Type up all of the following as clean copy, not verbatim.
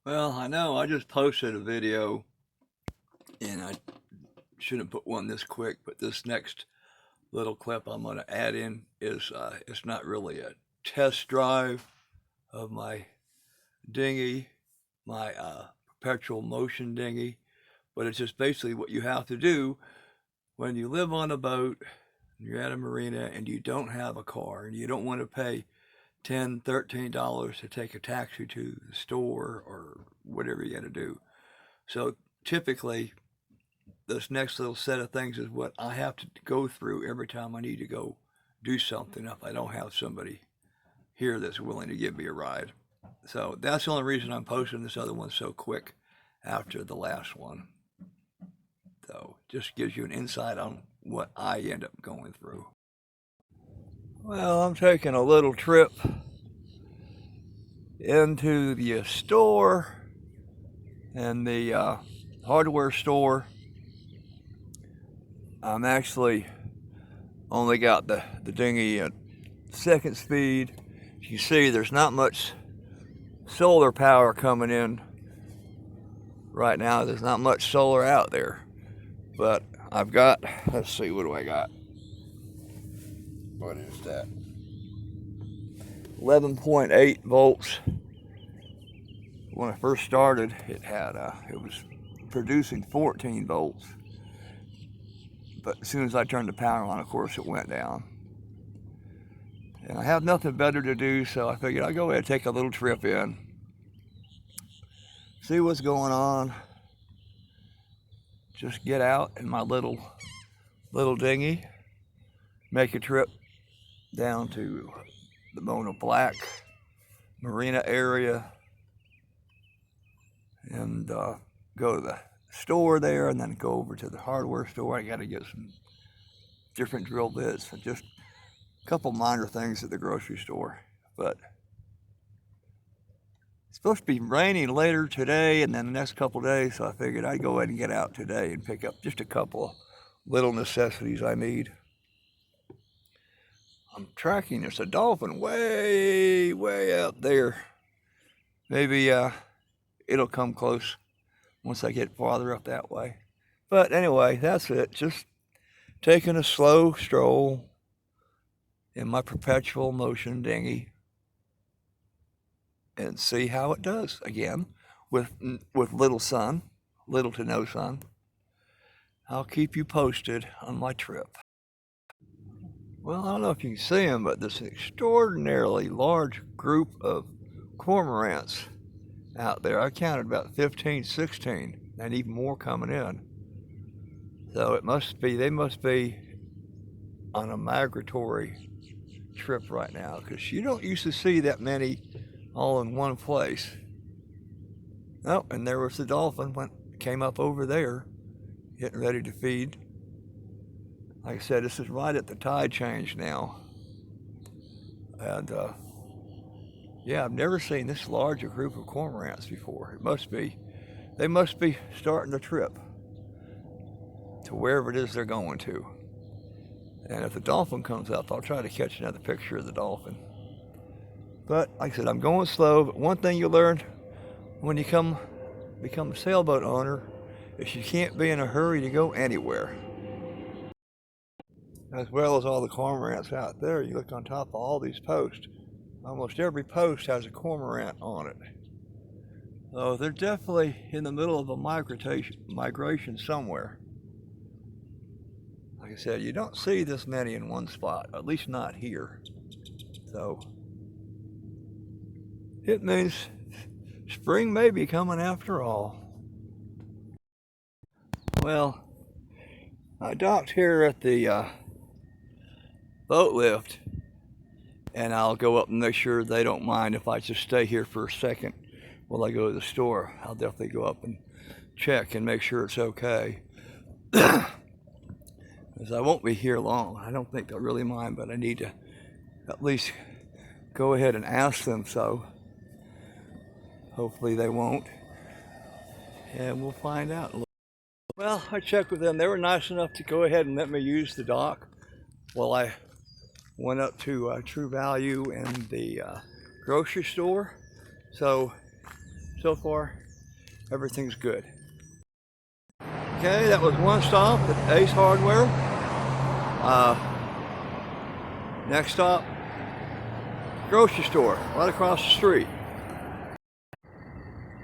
Well, I know I just posted a video and I shouldn't put one this quick, but this next little clip I'm going to add in is it's not really a test drive of my dinghy, my perpetual motion dinghy, but it's just basically what you have to do when you live on a boat, you're at a marina, and you don't have a car and you don't want to pay $10, $13 to take a taxi to the store or whatever you got to do. So typically, this next little set of things is what I have to go through every time I need to go do something if I don't have somebody here that's willing to give me a ride. So that's the only reason I'm posting this other one so quick after the last one. So just gives you an insight on what I end up going through. Well, I'm taking a little trip into the store and the hardware store. I'm actually only got the dinghy at second speed. As you see, there's not much solar power coming in right now. There's not much solar out there. But I've got, let's see, what do I got? What is that? 11.8 volts. When I first started, it was producing 14 volts. But as soon as I turned the power on, of course, it went down. And I have nothing better to do, so I figured I'd go ahead and take a little trip in, see what's going on. Just get out in my little dinghy, make a trip down to the Mona Black Marina area, and go to the store there, and then go over to the hardware store. I got to get some different drill bits and just a couple minor things at the grocery store. But it's supposed to be raining later today and then the next couple days, so I figured I'd go ahead and get out today and pick up just a couple of little necessities I need. I'm tracking there's a dolphin way out there. Maybe it'll come close once I get farther up that way. But anyway, that's it. Just taking a slow stroll in my perpetual motion dinghy and see how it does again with little sun, little to no sun. I'll keep you posted on my trip. Well, I don't know if you can see them, but there's an extraordinarily large group of cormorants out there. I counted about 15, 16, and even more coming in. So they must be on a migratory trip right now, because you don't used to see that many all in one place. Oh, and there was the dolphin, came up over there, getting ready to feed. Like I said, this is right at the tide change now. And yeah, I've never seen this large a group of cormorants before. They must be starting the trip to wherever it is they're going to. And if the dolphin comes up, I'll try to catch another picture of the dolphin. But like I said, I'm going slow. But one thing you learn when you become a sailboat owner is you can't be in a hurry to go anywhere. As well as all the cormorants out there, you look on top of all these posts. Almost every post has a cormorant on it. So they're definitely in the middle of a migration somewhere. Like I said, you don't see this many in one spot, at least not here. So it means spring may be coming after all. Well, I docked here at the boat lift, and I'll go up and make sure they don't mind if I just stay here for a second while I go to the store. I'll definitely go up and check and make sure it's okay. Because I won't be here long. I don't think they'll really mind, but I need to at least go ahead and ask them so. Hopefully they won't. And we'll find out. Well, I checked with them. They were nice enough to go ahead and let me use the dock while I went up to True Value and the grocery store. So so far, everything's good. Okay, that was one stop at Ace Hardware. Next stop, grocery store, right across the street.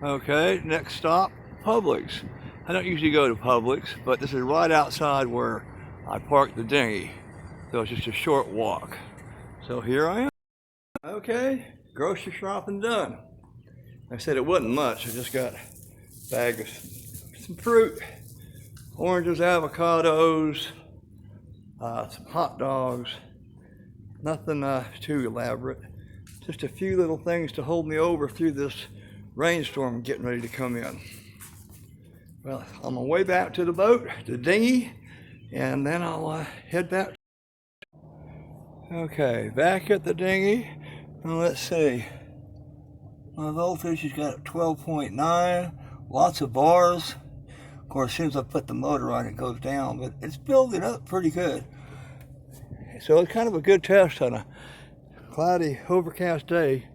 Okay, next stop, Publix. I don't usually go to Publix, but this is right outside where I parked the dinghy. So it's just a short walk. So here I am. Okay, grocery shopping done. I said it wasn't much. I just got a bag of some fruit, oranges, avocados, some hot dogs. Nothing too elaborate. Just a few little things to hold me over through this rainstorm getting ready to come in. Well, on my way back to the boat, the dinghy, and then I'll head back. Okay, back at the dinghy. Well, let's see. My voltage has got 12.9, lots of bars. Of course, as soon as I put the motor on, it goes down, but it's building up pretty good. So it's kind of a good test on a cloudy, overcast day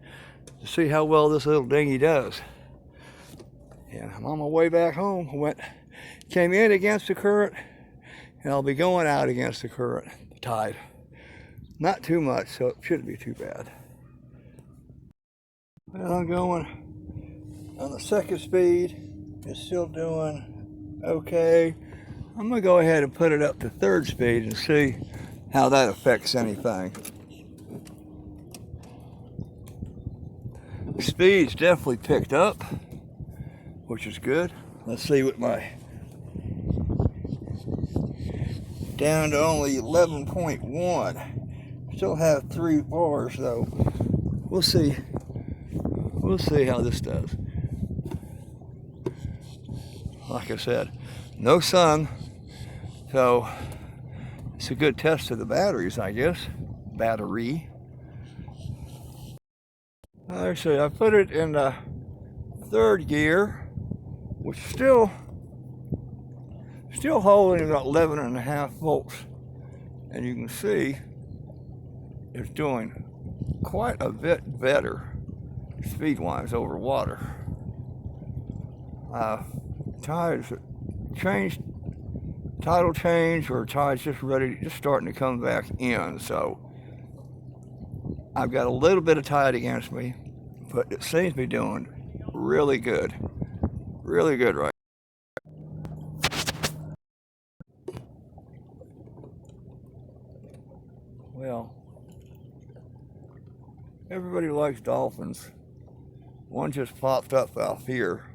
to see how well this little dinghy does. And I'm on my way back home. Came in against the current, and I'll be going out against the current, the tide. Not too much, so it shouldn't be too bad. Well, I'm going on the second speed. It's still doing okay. I'm gonna go ahead and put it up to third speed and see how that affects anything. The speed's definitely picked up, which is good. Let's see what my, down to only 11.1. Still have 3 bars though. We'll see. We'll see how this does. Like I said, no sun, so it's a good test of the batteries, I guess. Battery. Let's see, I put it in the third gear, which is still holding about 11.5 volts. And you can see it's doing quite a bit better speed-wise over water. Tides changed, tidal change, or tides just starting to come back in. So I've got a little bit of tide against me, but it seems to be doing really good right. Well, everybody likes dolphins. One just popped up out here,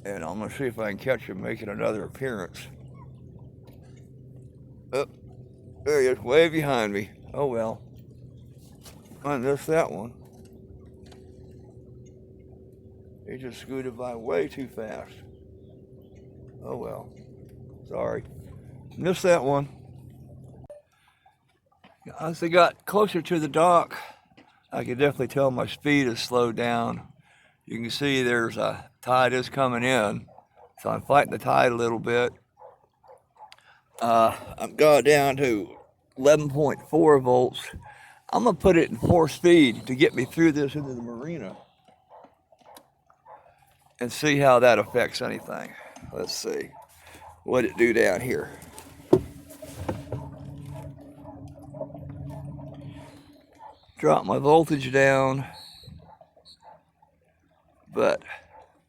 and I'm gonna see if I can catch him making another appearance. Oh, there he is, way behind me. Oh well, I missed that one. He just scooted by way too fast. Oh well, sorry, missed that one. As I got closer to the dock, I could definitely tell my speed has slowed down. You can see there's a tide is coming in, so I'm fighting the tide a little bit. I've got down to 11.4 volts. I'm gonna put it in 4 speed to get me through this into the marina and see how that affects anything. Let's see what it do down here. Drop my voltage down, but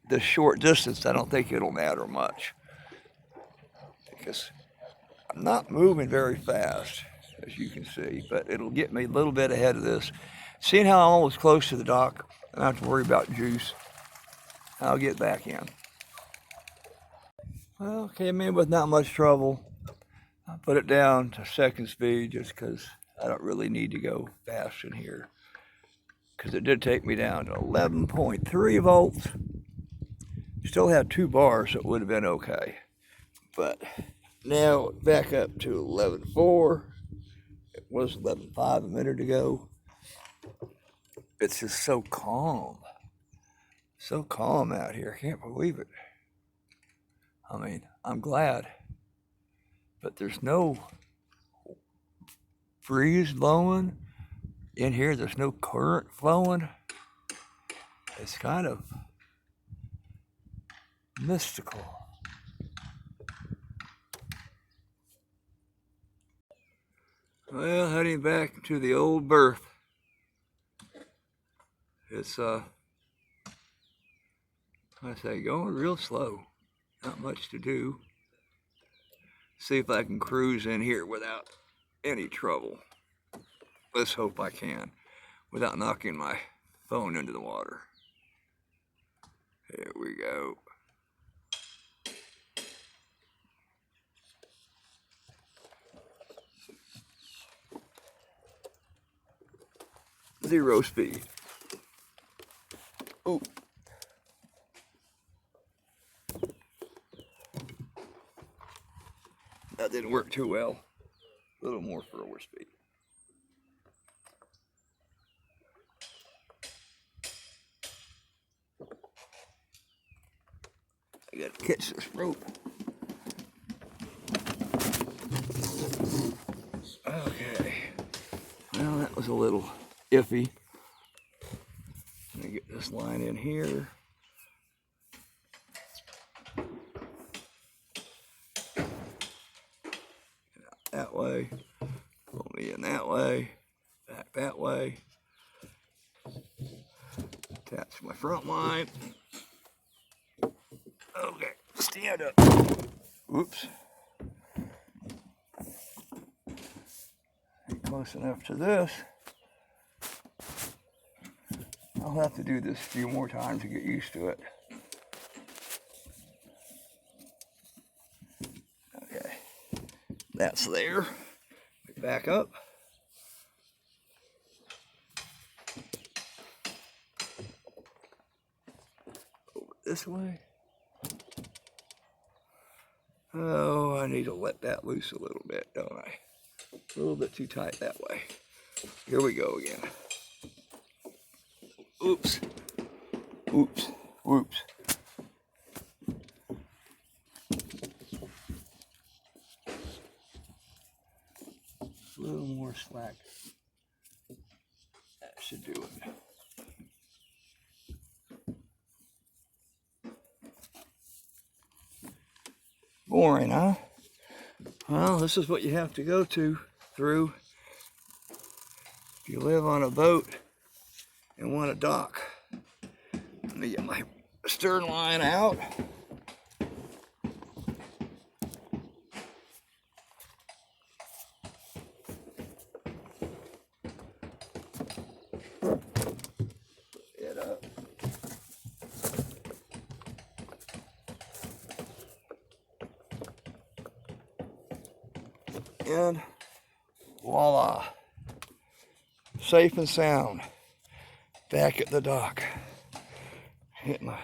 this short distance, I don't think it'll matter much because I'm not moving very fast, as you can see, but it'll get me a little bit ahead of this. Seeing how I'm almost close to the dock, I don't have to worry about juice. I'll get back in. Well, came in with not much trouble. I put it down to second speed just because I don't really need to go fast in here, because it did take me down to 11.3 volts. Still have 2 bars, so it would have been okay. But now back up to 11.4. It was 11.5 a minute ago. It's just so calm. So calm out here. I can't believe it. I mean, I'm glad. But there's no breeze blowing in here. There's no current flowing. It's kind of mystical. Well, heading back to the old berth. It's I say going real slow. Not much to do. See if I can cruise in here without any trouble. Let's hope I can, without knocking my phone into the water. Here we go. Zero speed. Oh. That didn't work too well. A little more forward speed. I gotta catch this rope. Okay. Well, that was a little iffy. Let me get this line in here. That way. Pull me in that way. Back that way. Attach my front line. Okay, stand up. Oops. Ain't close enough to this. I'll have to do this a few more times to get used to it. Okay, that's there. Back up. Over this way. Oh, I need to let that loose a little bit, don't I? A little bit too tight that way. Here we go again. Oops. Oops. Whoops. A little more slack. That should do it. Boring, huh? Well, this is what you have to go through if you live on a boat and want to dock. Let me get my stern line out. It up. And voila, safe and sound, back at the dock. Get my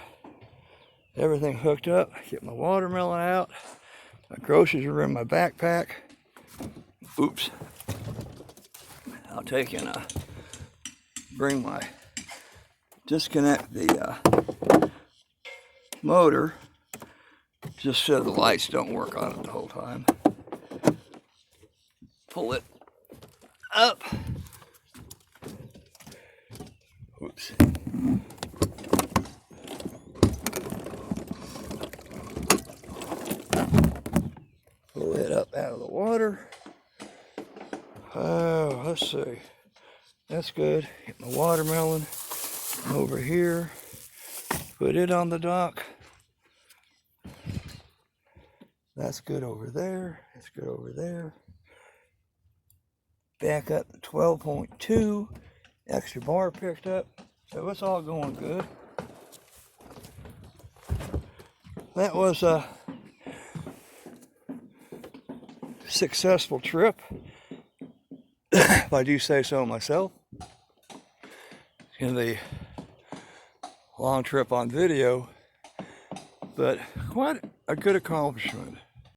everything hooked up, get my watermelon out, my groceries are in my backpack. Oops. I'll take and bring my, disconnect the motor, just so the lights don't work on it the whole time. Pull it up. Oops. Pull it up out of the water. Oh, let's see. That's good. Get my watermelon over here. Put it on the dock. That's good over there. That's good over there. Back up to 12.2. Extra bar picked up. So it's all going good. That was a successful trip, if I do say so myself. In the long trip on video, but quite a good accomplishment.